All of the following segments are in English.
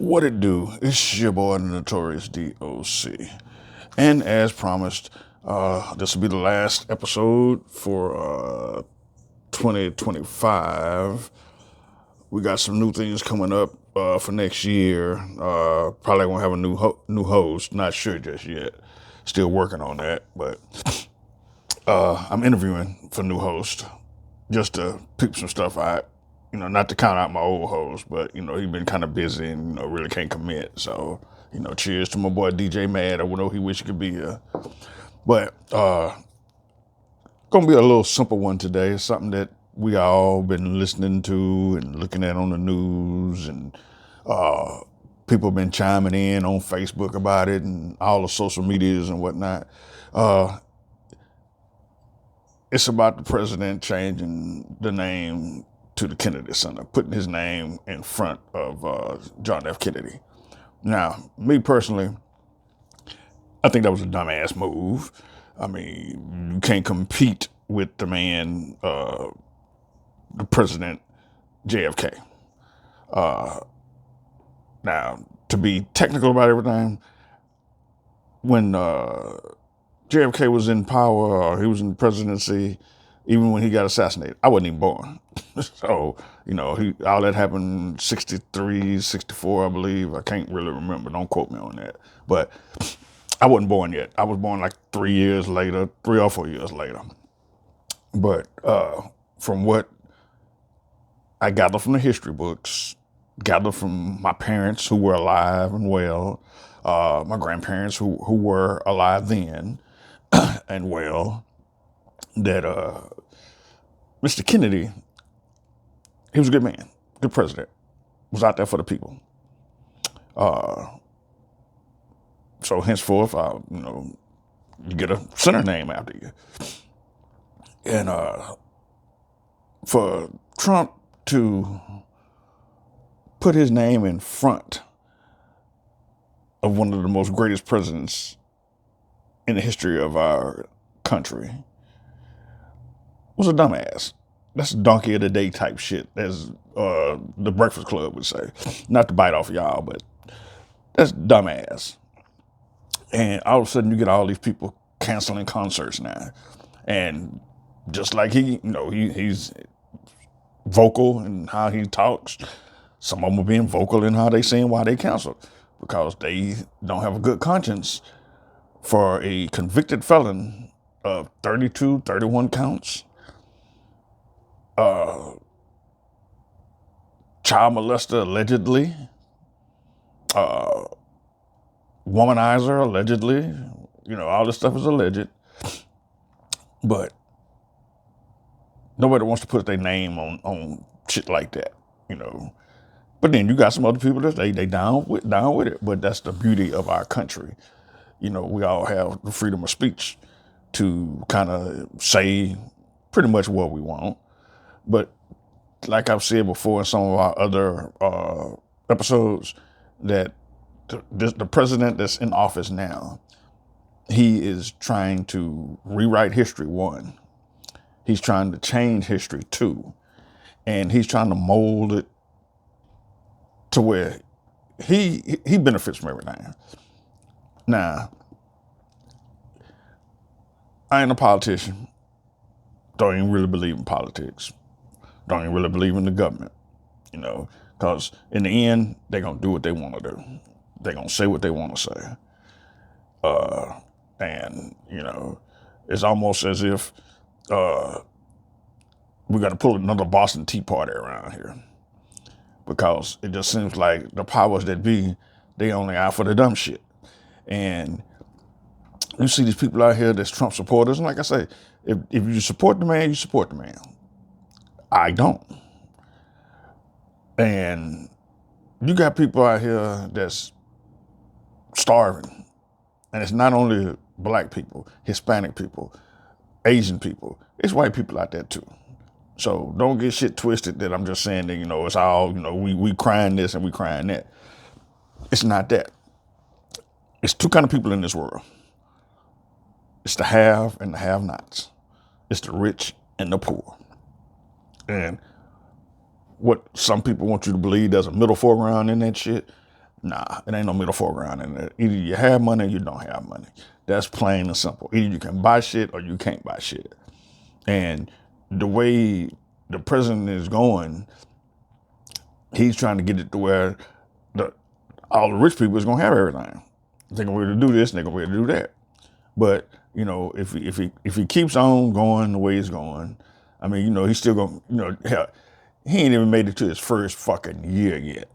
What it do? It's your boy, the Notorious DOC. And as promised, this will be the last episode for 2025. We got some new things coming up for next year. Probably won't have a new host. Not sure just yet. Still working on that, but I'm interviewing for new host just to peep some stuff out. Not to count out my old host, but he's been kind of busy and really can't commit. So cheers to my boy DJ Mad. I know he wish he could be here, but gonna be a little simple one today. It's something that we all been listening to and looking at on the news, and people been chiming in on Facebook about it and all the social medias and whatnot. It's about the president changing the name to the Kennedy Center, putting his name in front of John F. Kennedy. Now, me personally, I think that was a dumbass move. I mean, you can't compete with the man, the president, JFK. Now, to be technical about everything, when JFK was in power or he was in the presidency, even when he got assassinated, I wasn't even born. So, all that happened 63, 64, I believe. I can't really remember. Don't quote me on that. But I wasn't born yet. I was born like 3 or 4 years later. But from what I gather from the history books, gather from my parents who were alive and well, my grandparents who were alive then and well, that Mr. Kennedy, he was a good man, good president, was out there for the people. So henceforth, you get a center name after you. And for Trump to put his name in front of one of the most greatest presidents in the history of our country was a dumbass. That's donkey of the day type shit, as the Breakfast Club would say. Not to bite off y'all, but that's dumbass. And all of a sudden you get all these people canceling concerts now. And just like he's vocal in how he talks, some of them are being vocal in how they saying why they canceled. Because they don't have a good conscience for a convicted felon of 32, 31 counts, child molester allegedly, womanizer allegedly, all this stuff is alleged. But nobody wants to put their name on shit like that, But then you got some other people that they down with it. But that's the beauty of our country. We all have the freedom of speech to kind of say pretty much what we want. But like I've said before in some of our other episodes, that the president that's in office now, he is trying to rewrite history, one. He's trying to change history, two. And he's trying to mold it to where he benefits from everything. Now, I ain't a politician. Don't even really believe in politics. Don't even really believe in the government, because in the end, they're going to do what they want to do. They're going to say what they want to say. And it's almost as if we got to pull another Boston Tea Party around here, because it just seems like the powers that be, they only out for the dumb shit. And you see these people out here that's Trump supporters, and like I say, if you support the man, you support the man. I don't. And you got people out here that's starving. And it's not only black people, Hispanic people, Asian people. It's white people out there too. So don't get shit twisted that I'm just saying that, it's all, we crying this and we crying that. It's not that. It's two kind of people in this world. It's the have and the have-nots. It's the rich and the poor. And what some people want you to believe, there's a middle foreground in that shit. Nah, it ain't no middle foreground in there. Either you have money or you don't have money. That's plain and simple. Either you can buy shit or you can't buy shit. And the way the president is going, he's trying to get it to where all the rich people is gonna have everything. They're gonna be able to do this and they're gonna be able to do that. But if he keeps on going the way he's going, I mean, he's still gonna, hell, he ain't even made it to his first fucking year yet.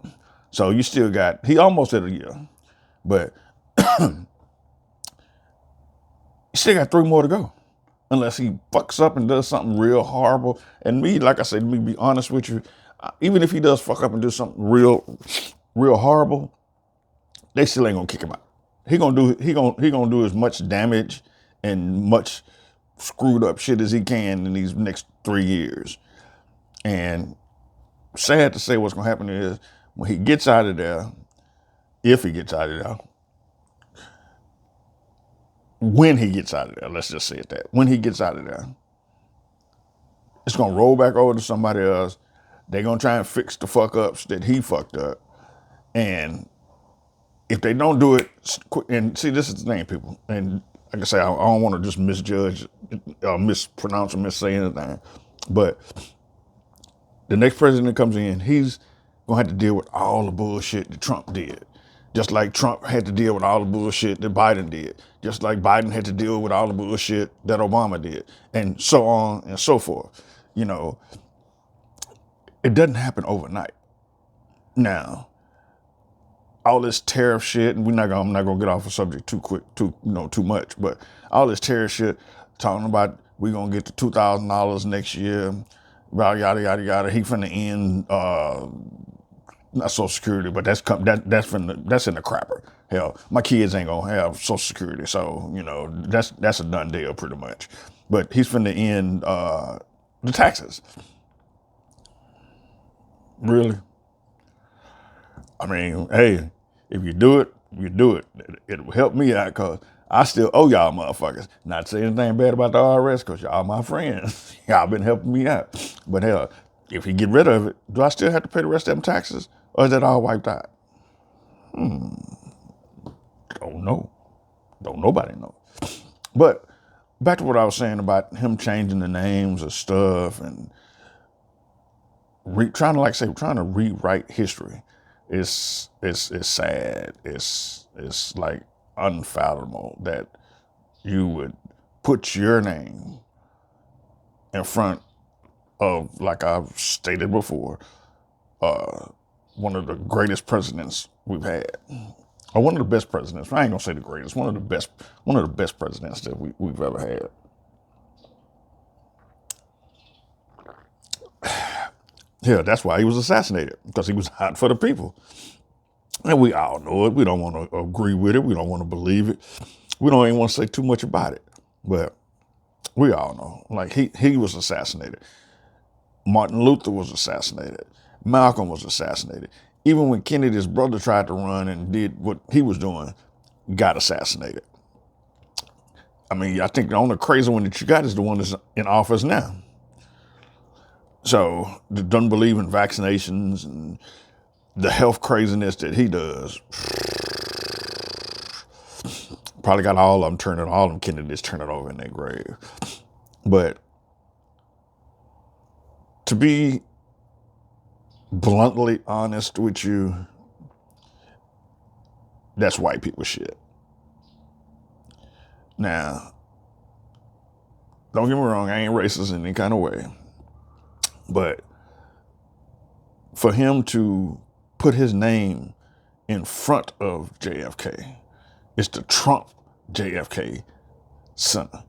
So you still got, he almost at a year, but you still got 3 more to go. Unless he fucks up and does something real horrible. And me, like I said, let me be honest with you, even if he does fuck up and do something real horrible, they still ain't gonna kick him out. He gonna do as much damage and much screwed up shit as he can in these next 3 years. And sad to say, what's gonna happen is when he gets out of there, if he gets out of there, when he gets out of there, let's just say it that. When he gets out of there, it's gonna roll back over to somebody else. They're gonna try and fix the fuck ups that he fucked up. And if they don't do it, and see, this is the thing, people. And like I say, I don't want to just misjudge, mispronounce, or missay anything. But the next president that comes in, he's gonna have to deal with all the bullshit that Trump did. Just like Trump had to deal with all the bullshit that Biden did. Just like Biden had to deal with all the bullshit that Obama did. And so on and so forth. It doesn't happen overnight. Now, all this tariff shit, and I'm not gonna get off the subject too quick, too much, but all this tariff shit, talking about we're gonna get to $2,000 next year, yada yada yada. He finna end not Social Security, but that's in the crapper. Hell, my kids ain't gonna have Social Security, so that's a done deal pretty much. But he's finna end the taxes. Really? I mean, hey, if you do it, you do it. It'll help me out because I still owe y'all motherfuckers. Not to say anything bad about the IRS because y'all my friends. Y'all been helping me out. But hell, if you get rid of it, do I still have to pay the rest of them taxes? Or is that all wiped out? Don't know. Don't nobody know. But back to what I was saying about him changing the names of stuff and trying to rewrite history. It's sad. It's like unfathomable that you would put your name in front of, like I've stated before, one of the greatest presidents we've had, or one of the best presidents. I ain't gonna say the greatest. One of the best presidents that we've ever had. Yeah, that's why he was assassinated, because he was hot for the people. And we all know it. We don't want to agree with it. We don't want to believe it. We don't even want to say too much about it. But we all know, like he was assassinated. Martin Luther was assassinated. Malcolm was assassinated. Even when Kennedy's brother tried to run and did what he was doing, got assassinated. I mean, I think the only crazy one that you got is the one that's in office now. So, that doesn't believe in vaccinations and the health craziness that he does. Probably got all of them Kennedys turning over in their grave. But to be bluntly honest with you, that's white people shit. Now, don't get me wrong, I ain't racist in any kind of way. But for him to put his name in front of JFK, it's the Trump JFK Center.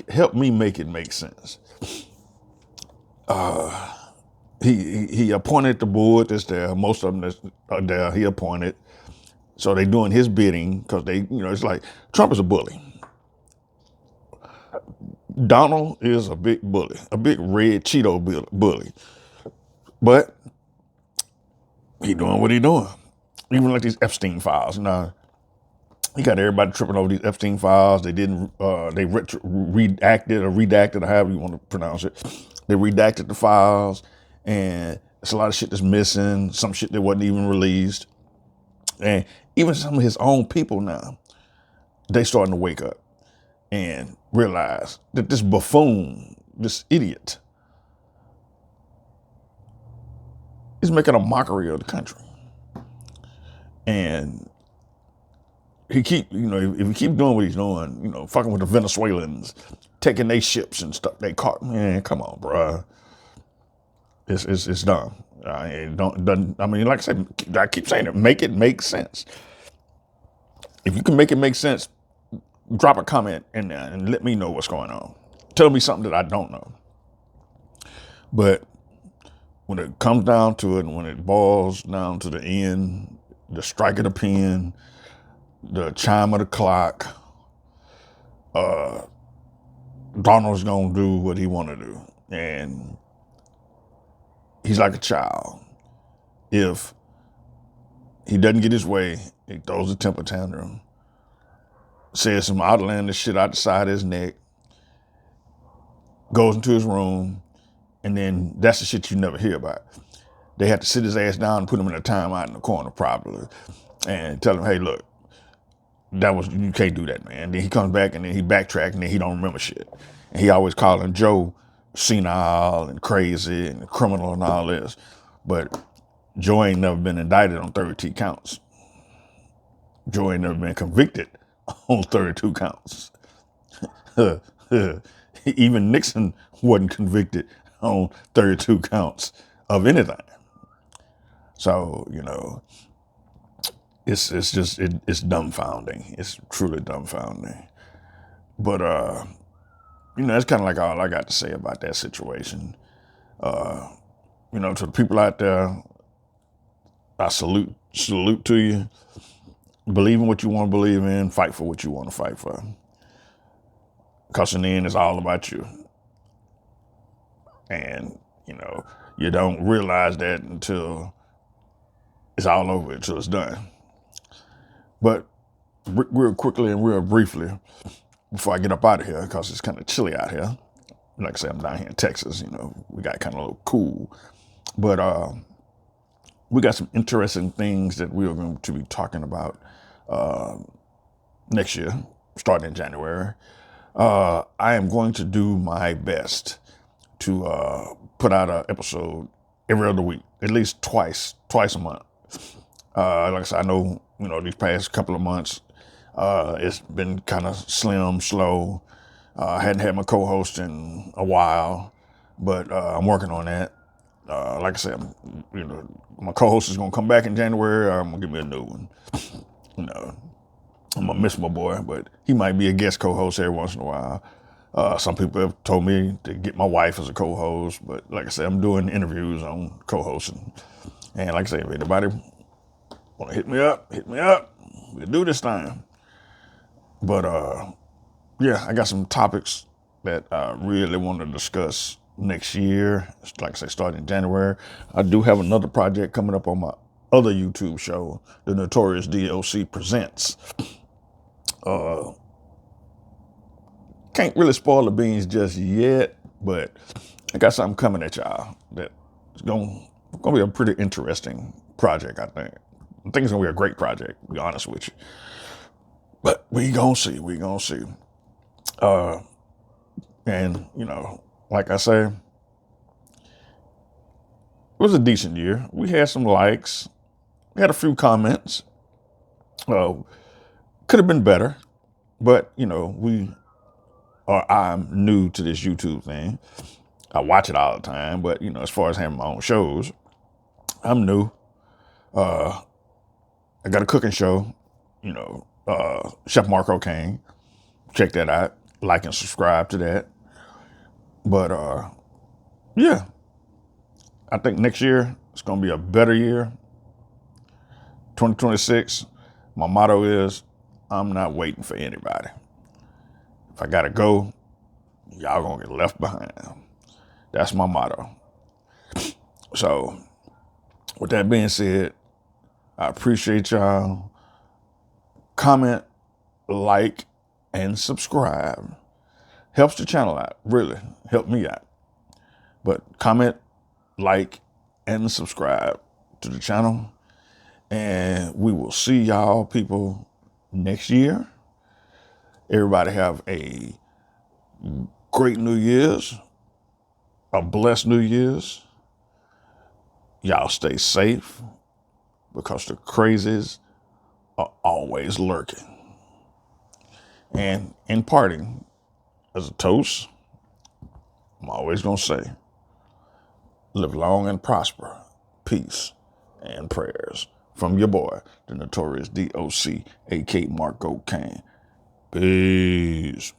Help me make it make sense. He appointed the board that's there. Most of them that are there, he appointed. So they doing his bidding because it's like Trump is a bully. Donald is a big bully, a big red Cheeto bully. But he doing what he doing. Even like these Epstein files. Now, he got everybody tripping over these Epstein files. They didn't, they redacted or however you want to pronounce it. They redacted the files and There's a lot of shit that's missing, some shit that wasn't even released. And even some of his own people now, they starting to wake up and realize that this buffoon, this idiot, is making a mockery of the country. And if he keep doing what he's doing, fucking with the Venezuelans, taking their ships and stuff, they caught, man, come on, bruh. It's dumb. Like I said, I keep saying it, make it make sense. If you can make it make sense, drop a comment in there and let me know what's going on. Tell me something that I don't know. But when it comes down to it, and when it boils down to the end, the strike of the pen, the chime of the clock, Donald's gonna do what he wanna do. And he's like a child. If he doesn't get his way, he throws a temper tantrum, says some outlandish shit out the side of his neck, goes into his room, and then that's the shit you never hear about. They have to sit his ass down and put him in a timeout in the corner probably and tell him, hey, look, you can't do that, man. Then he comes back and then he backtracks and then he don't remember shit. And he always calling Joe senile and crazy and criminal and all this. But Joe ain't never been indicted on 32 counts. Joe ain't never been convicted on 32 counts. Even Nixon wasn't convicted on 32 counts of anything. So, it's dumbfounding. It's truly dumbfounding. But, that's kind of like all I got to say about that situation. To the people out there, I salute to you. Believe in what you want to believe in. Fight for what you want to fight for. Because in the end, it's all about you. And, you don't realize that until it's all over, until it's done. But real quickly and real briefly, before I get up out of here, because it's kind of chilly out here. Like I said, I'm down here in Texas, we got kind of a little cool. But we got some interesting things that we are going to be talking about next year, starting in January. I am going to do my best to put out an episode every other week, at least twice a month. Like I said, I know, these past couple of months, it's been kind of slim, slow. I hadn't had my co-host in a while, but I'm working on that. Like I said, my co-host is going to come back in January. I'm going to give me a new one. I'm going to miss my boy, but he might be a guest co-host every once in a while. Some people have told me to get my wife as a co-host, but like I said, I'm doing interviews on co-hosting. And like I said, if anybody want to hit me up, we'll do this time. But yeah, I got some topics that I really want to discuss next year. Like I said, starting in January. I do have another project coming up on my other YouTube show, The Notorious DOC Presents. Can't really spoil the beans just yet, but I got something coming at y'all that is going to be a pretty interesting project, I think. I think it's going to be a great project, to be honest with you. But we going to see. And, like I say, it was a decent year. We had some likes. We had a few comments. Could have been better, but, I'm new to this YouTube thing. I watch it all the time, but, as far as having my own shows, I'm new. I got a cooking show, Chef Marco Kane. Check that out. Like and subscribe to that. But, yeah, I think next year it's going to be a better year. 2026, my motto is, I'm not waiting for anybody. If I got to go, y'all going to get left behind. That's my motto. So, with that being said, I appreciate y'all. Comment, like, and subscribe. Helps the channel out, really. Help me out. But comment, like, and subscribe to the channel. And we will see y'all people next year. Everybody have a great New Year's, a blessed New Year's. Y'all stay safe because the crazies are always lurking. And in parting, as a toast, I'm always going to say, live long and prosper, peace, and prayers. From your boy, the notorious DOC, A.K. Marco Kane. Peace.